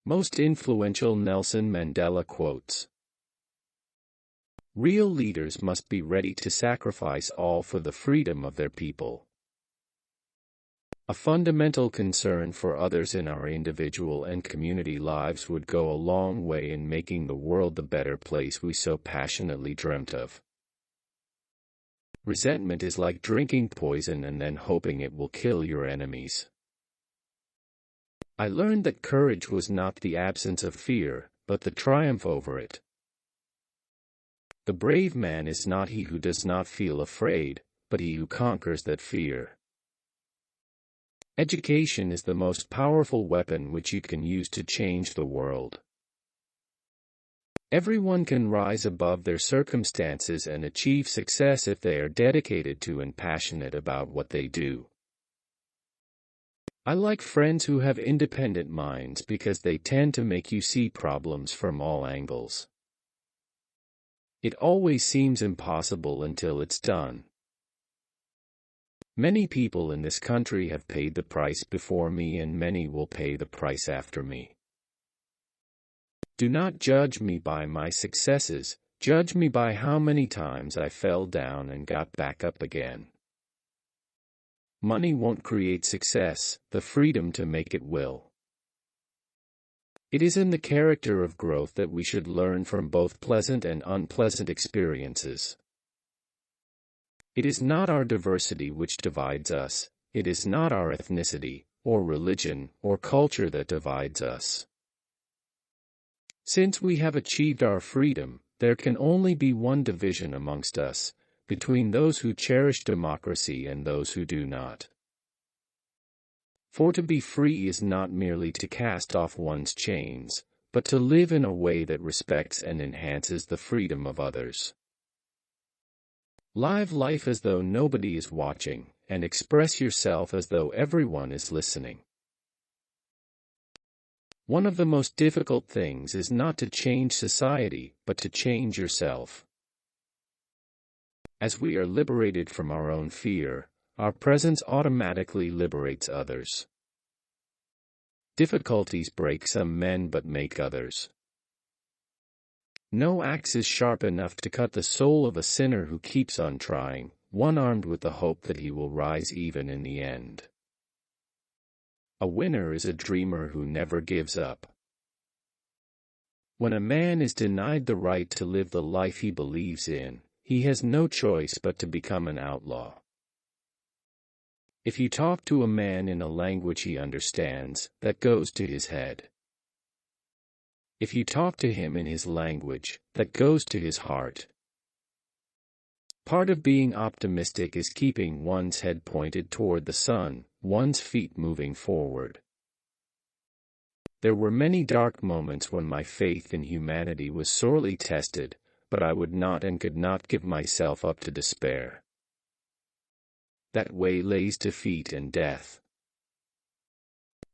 Most influential Nelson Mandela quotes. Real leaders must be ready to sacrifice all for the freedom of their people. A fundamental concern for others in our individual and community lives would go a long way in making the world the better place we so passionately dreamt of. Resentment is like drinking poison and then hoping it will kill your enemies. I learned that courage was not the absence of fear, but the triumph over it. The brave man is not he who does not feel afraid, but he who conquers that fear. Education is the most powerful weapon which you can use to change the world. Everyone can rise above their circumstances and achieve success if they are dedicated to and passionate about what they do. I like friends who have independent minds because they tend to make you see problems from all angles. It always seems impossible until it's done. Many people in this country have paid the price before me, and many will pay the price after me. Do not judge me by my successes, judge me by how many times I fell down and got back up again. Money won't create success, the freedom to make it will. It is in the character of growth that we should learn from both pleasant and unpleasant experiences. It is not our diversity which divides us, it is not our ethnicity, or religion, or culture that divides us. Since we have achieved our freedom, there can only be one division amongst us, between those who cherish democracy and those who do not. For to be free is not merely to cast off one's chains, but to live in a way that respects and enhances the freedom of others. Live life as though nobody is watching, and express yourself as though everyone is listening. One of the most difficult things is not to change society, but to change yourself. As we are liberated from our own fear, our presence automatically liberates others. Difficulties break some men but make others. No axe is sharp enough to cut the soul of a sinner who keeps on trying, one armed with the hope that he will rise even in the end. A winner is a dreamer who never gives up. When a man is denied the right to live the life he believes in, he has no choice but to become an outlaw. If you talk to a man in a language he understands, that goes to his head. If you talk to him in his language, that goes to his heart. Part of being optimistic is keeping one's head pointed toward the sun, one's feet moving forward. There were many dark moments when my faith in humanity was sorely tested, but I would not and could not give myself up to despair. That way lays defeat and death.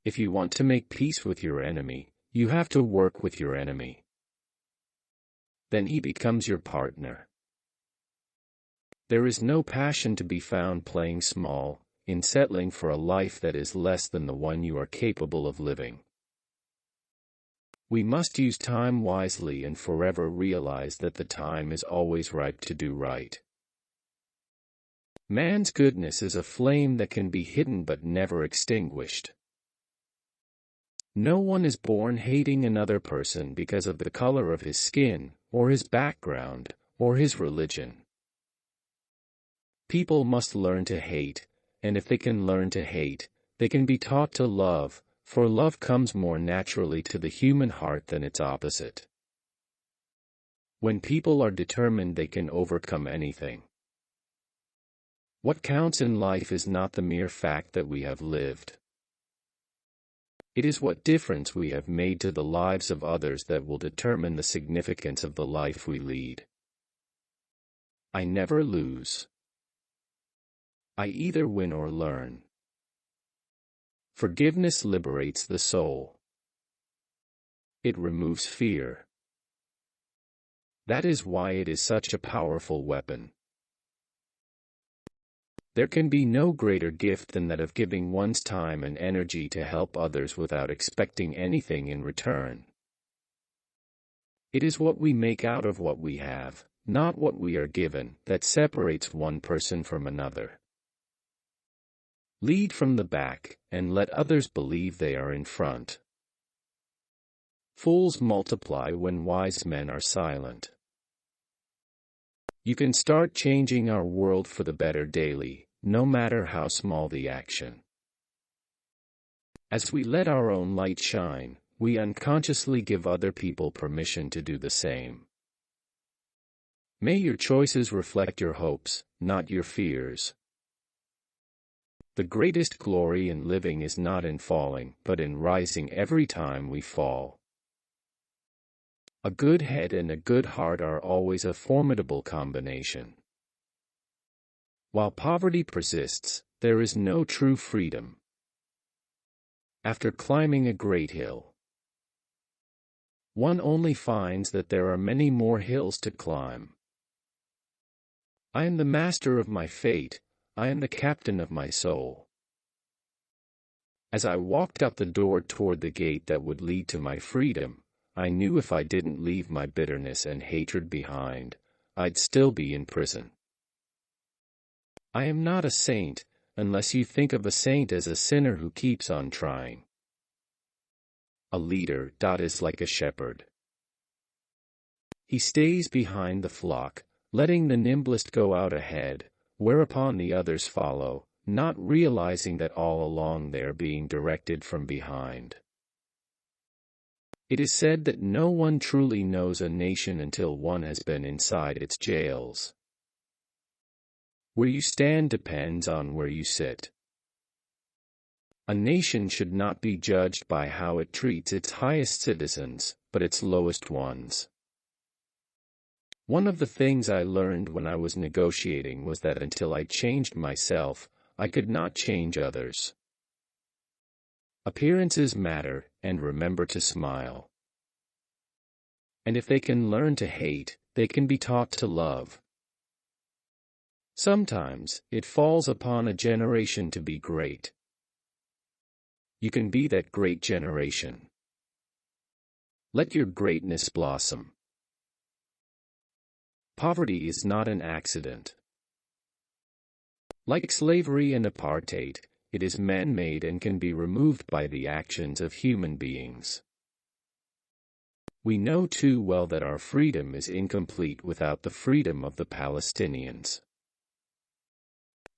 If you want to make peace with your enemy, you have to work with your enemy. Then he becomes your partner. There is no passion to be found playing small, in settling for a life that is less than the one you are capable of living. We must use time wisely and forever realize that the time is always ripe to do right. Man's goodness is a flame that can be hidden but never extinguished. No one is born hating another person because of the color of his skin, or his background, or his religion. People must learn to hate, and if they can learn to hate, they can be taught to love, for love comes more naturally to the human heart than its opposite. When people are determined, they can overcome anything. What counts in life is not the mere fact that we have lived. It is what difference we have made to the lives of others that will determine the significance of the life we lead. I never lose. I either win or learn. Forgiveness liberates the soul. It removes fear. That is why it is such a powerful weapon. There can be no greater gift than that of giving one's time and energy to help others without expecting anything in return. It is what we make out of what we have, not what we are given, that separates one person from another. Lead from the back, and let others believe they are in front. Fools multiply when wise men are silent. You can start changing our world for the better daily, no matter how small the action. As we let our own light shine, we unconsciously give other people permission to do the same. May your choices reflect your hopes, not your fears. The greatest glory in living is not in falling, but in rising every time we fall. A good head and a good heart are always a formidable combination. While poverty persists, there is no true freedom. After climbing a great hill, one only finds that there are many more hills to climb. I am the master of my fate, I am the captain of my soul. As I walked out the door toward the gate that would lead to my freedom, I knew if I didn't leave my bitterness and hatred behind, I'd still be in prison. I am not a saint, unless you think of a saint as a sinner who keeps on trying. A leader is like a shepherd. He stays behind the flock, letting the nimblest go out ahead, whereupon the others follow, not realizing that all along they are being directed from behind. It is said that no one truly knows a nation until one has been inside its jails. Where you stand depends on where you sit. A nation should not be judged by how it treats its highest citizens, but its lowest ones. One of the things I learned when I was negotiating was that until I changed myself, I could not change others. Appearances matter, and remember to smile. And if they can learn to hate, they can be taught to love. Sometimes, it falls upon a generation to be great. You can be that great generation. Let your greatness blossom. Poverty is not an accident. Like slavery and apartheid, it is man-made and can be removed by the actions of human beings. We know too well that our freedom is incomplete without the freedom of the Palestinians.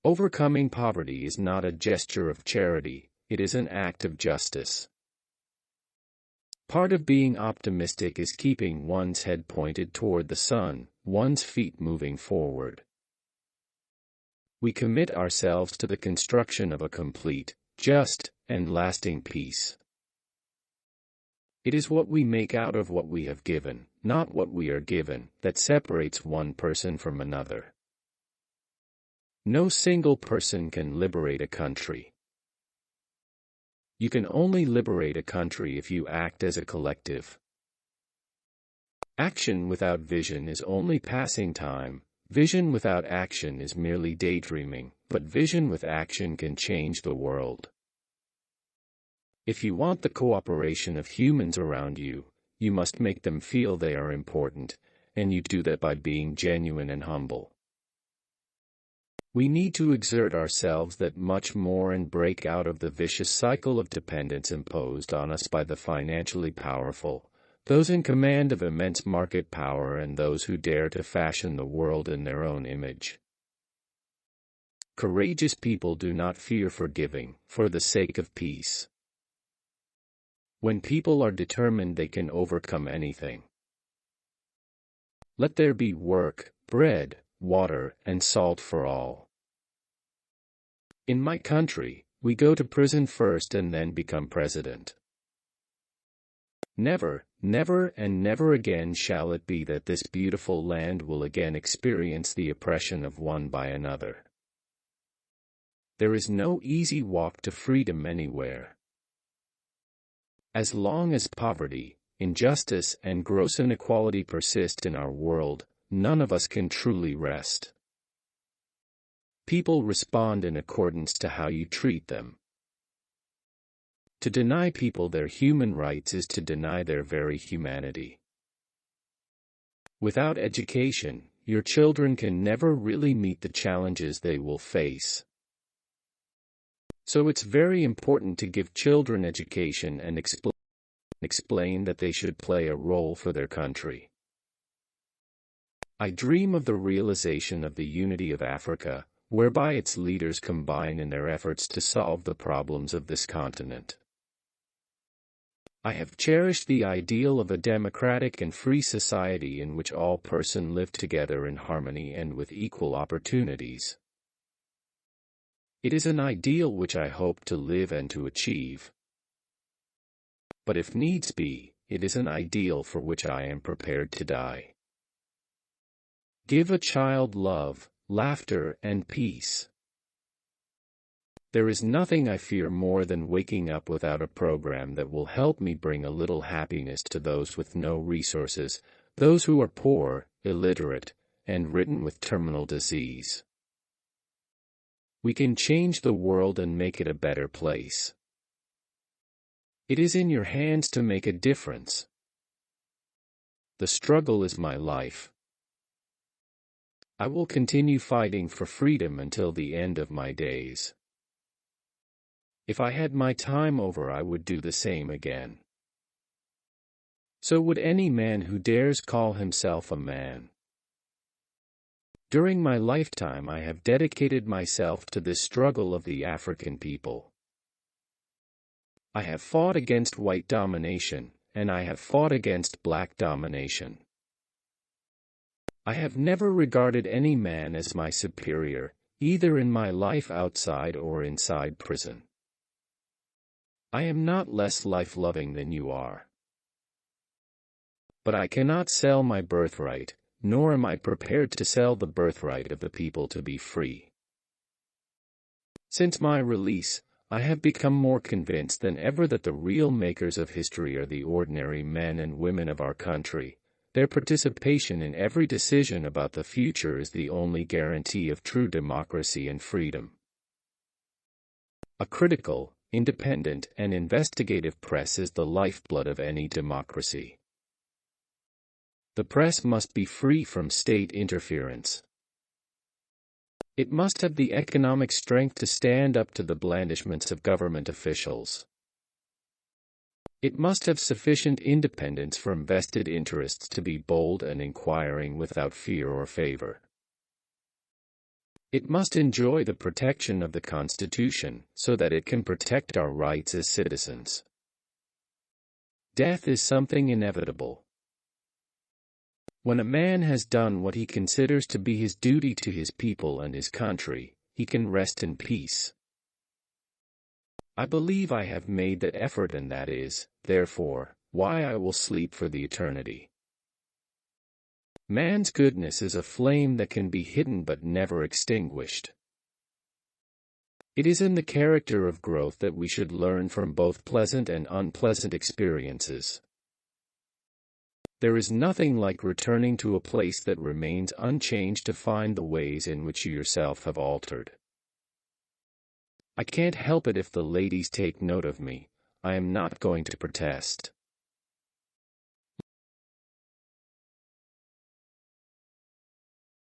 Overcoming poverty is not a gesture of charity, it is an act of justice. Part of being optimistic is keeping one's head pointed toward the sun, one's feet moving forward. We commit ourselves to the construction of a complete, just, and lasting peace. It is what we make out of what we have given, not what we are given, that separates one person from another. No single person can liberate a country. You can only liberate a country if you act as a collective. Action without vision is only passing time, vision without action is merely daydreaming, but vision with action can change the world. If you want the cooperation of humans around you, you must make them feel they are important, and you do that by being genuine and humble. We need to exert ourselves that much more and break out of the vicious cycle of dependence imposed on us by the financially powerful, those in command of immense market power and those who dare to fashion the world in their own image. Courageous people do not fear forgiving, for the sake of peace. When people are determined they can overcome anything. Let there be work, bread, water, and salt for all. In my country, we go to prison first and then become president. Never, never and never again shall it be that this beautiful land will again experience the oppression of one by another. There is no easy walk to freedom anywhere. As long as poverty, injustice, and gross inequality persist in our world, none of us can truly rest. People respond in accordance to how you treat them. To deny people their human rights is to deny their very humanity. Without education, your children can never really meet the challenges they will face. So it's very important to give children education and explain that they should play a role for their country. I dream of the realization of the unity of Africa, whereby its leaders combine in their efforts to solve the problems of this continent. I have cherished the ideal of a democratic and free society in which all persons live together in harmony and with equal opportunities. It is an ideal which I hope to live and to achieve. But if needs be, it is an ideal for which I am prepared to die. Give a child love, laughter, and peace. There is nothing I fear more than waking up without a program that will help me bring a little happiness to those with no resources, those who are poor, illiterate, and ridden with terminal disease. We can change the world and make it a better place. It is in your hands to make a difference. The struggle is my life. I will continue fighting for freedom until the end of my days. If I had my time over, I would do the same again. So would any man who dares call himself a man. During my lifetime, I have dedicated myself to this struggle of the African people. I have fought against white domination, and I have fought against black domination. I have never regarded any man as my superior, either in my life outside or inside prison. I am not less life-loving than you are. But I cannot sell my birthright, nor am I prepared to sell the birthright of the people to be free. Since my release, I have become more convinced than ever that the real makers of history are the ordinary men and women of our country. Their participation in every decision about the future is the only guarantee of true democracy and freedom. A critical, independent, and investigative press is the lifeblood of any democracy. The press must be free from state interference. It must have the economic strength to stand up to the blandishments of government officials. It must have sufficient independence from vested interests to be bold and inquiring without fear or favor. It must enjoy the protection of the Constitution, so that it can protect our rights as citizens. Death is something inevitable. When a man has done what he considers to be his duty to his people and his country, he can rest in peace. I believe I have made that effort, and that is, therefore, why I will sleep for the eternity. Man's goodness is a flame that can be hidden but never extinguished. It is in the character of growth that we should learn from both pleasant and unpleasant experiences. There is nothing like returning to a place that remains unchanged to find the ways in which you yourself have altered. I can't help it if the ladies take note of me. I am not going to protest.